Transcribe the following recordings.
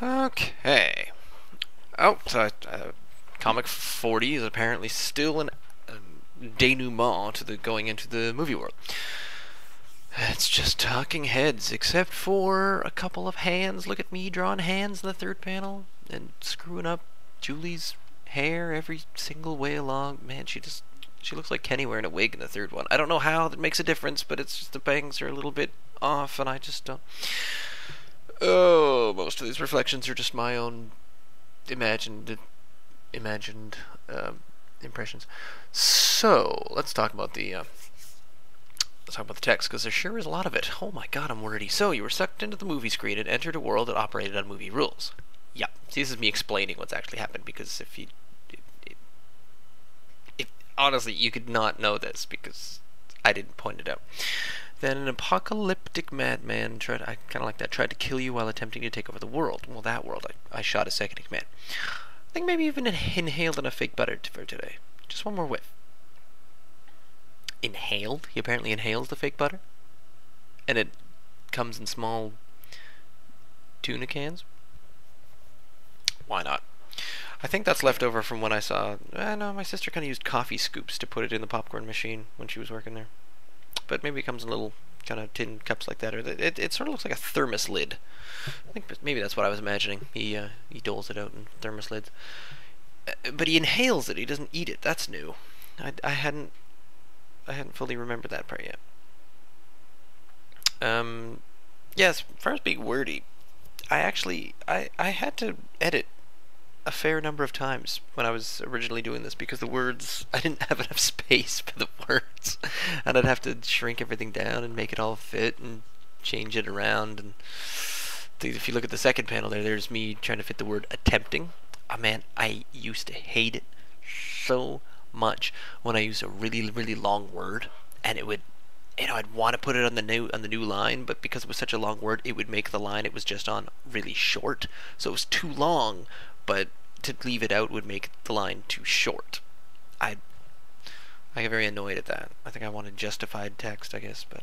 Okay. Oh, so comic 40 is apparently still an denouement to the going into the movie world. It's just talking heads, except for a couple of hands. Look at me drawing hands in the third panel and screwing up Julie's hair every single way along. Man, she looks like Kenny wearing a wig in the third one. I don't know how that makes a difference, but it's just the bangs are a little bit off, and I just don't. Oh, most of these reflections are just my own imagined impressions. So let's talk about the text, because there sure is a lot of it. Oh my god, I'm wordy. So you were sucked into the movie screen and entered a world that operated on movie rules. Yeah, see, this is me explaining what's actually happened, because if honestly, you could not know this because I didn't point it out. Then an apocalyptic madman tried to kill you while attempting to take over the world. Well, that world, I shot a second in command. I think maybe even inhaled enough fake butter for today. Just one more whiff. Inhaled? He apparently inhales the fake butter? And it comes in small tuna cans? Why not? I think that's left over from when I saw... no, my sister kind of used coffee scoops to put it in the popcorn machine when she was working there. But maybe it comes in little kind of tin cups like that, or it sort of looks like a thermos lid. I think maybe that's what I was imagining. He doles it out in thermos lids, but he inhales it. He doesn't eat it. That's new. I hadn't fully remembered that part yet. Yes, as far as being wordy, I had to edit a fair number of times when I was originally doing this, because the words, I didn't have enough space for the words, and I'd have to shrink everything down and make it all fit and change it around. And if you look at the second panel there's me trying to fit the word attempting. Oh man, I used to hate it so much when I used a really, really long word, and it would, I'd want to put it on the new line, but because it was such a long word, it would make the line it was just on really short, so it was too long. But to leave it out would make the line too short. I get very annoyed at that. I think I wanted justified text, I guess, but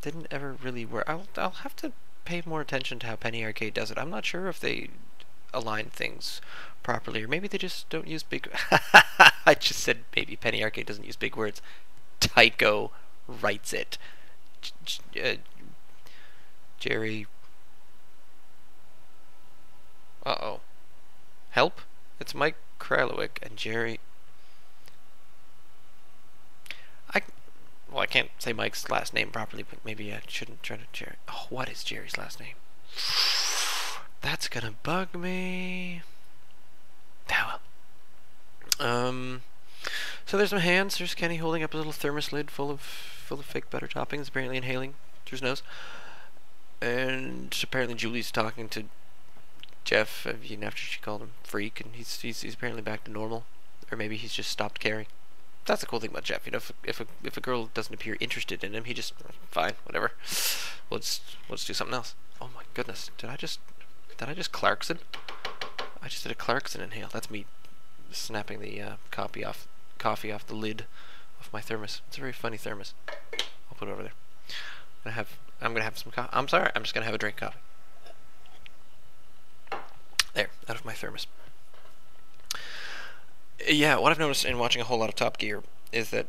didn't ever really work. I'll have to pay more attention to how Penny Arcade does it. I'm not sure if they align things properly, or maybe they just don't use big... I just said maybe Penny Arcade doesn't use big words. Tycho writes it. Jerry... Uh-oh. Help? It's Mike Kralowick and Jerry... I can't say Mike's last name properly, but maybe I shouldn't try to... Jerry... Oh, what is Jerry's last name? That's gonna bug me. Oh well. So there's some hands. There's Kenny holding up a little thermos lid full of fake butter toppings, apparently inhaling through his nose. And apparently Julie's talking to Jeff, even after she called him freak, and he's apparently back to normal, or maybe he's just stopped caring. That's the cool thing about Jeff. If a girl doesn't appear interested in him, he just fine, whatever. Let's do something else. Oh my goodness, did I just Clarkson? I just did a Clarkson inhale. That's me snapping the coffee off the lid of my thermos. It's a very funny thermos. I'll put it over there. I'm gonna have some coffee. I'm sorry. I'm just gonna have a drink of coffee. There, out of my thermos. Yeah, what I've noticed in watching a whole lot of Top Gear is that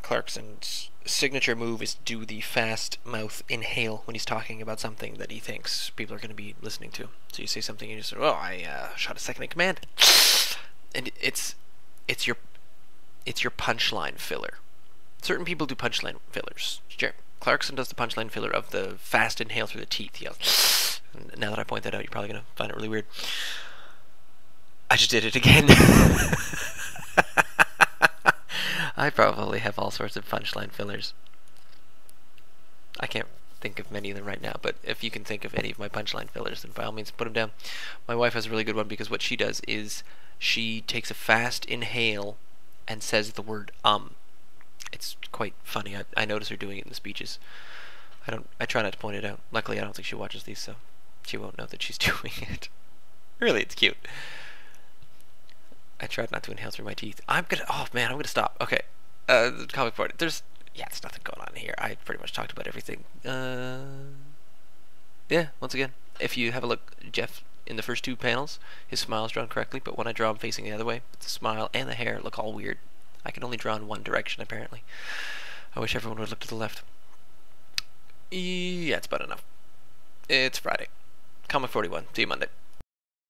Clarkson's signature move is to do the fast mouth inhale when he's talking about something that he thinks people are going to be listening to. So you say something and you just say, "Oh, I shot a second in command," and it's your punchline filler. Certain people do punchline fillers. Clarkson does the punchline filler of the fast inhale through the teeth. He yells. Now that I point that out, you're probably going to find it really weird. I just did it again. I probably have all sorts of punchline fillers. I can't think of many of them right now, but if you can think of any of my punchline fillers, then by all means put them down. My wife has a really good one, because what she does is she takes a fast inhale and says the word It's quite funny. I notice her doing it in the speeches. I try not to point it out. Luckily, I don't think she watches these, so she won't know that she's doing it. Really, it's cute. I tried not to inhale through my teeth. I'm gonna stop. Okay. The comic part. There's nothing going on here. I pretty much talked about everything. Yeah, once again, if you have a look, Jeff in the first two panels, his smile is drawn correctly, but when I draw him facing the other way, the smile and the hair look all weird. I can only draw in one direction, apparently. I wish everyone would look to the left. Yeah, it's about enough. It's Friday. Comic 41. See you Monday.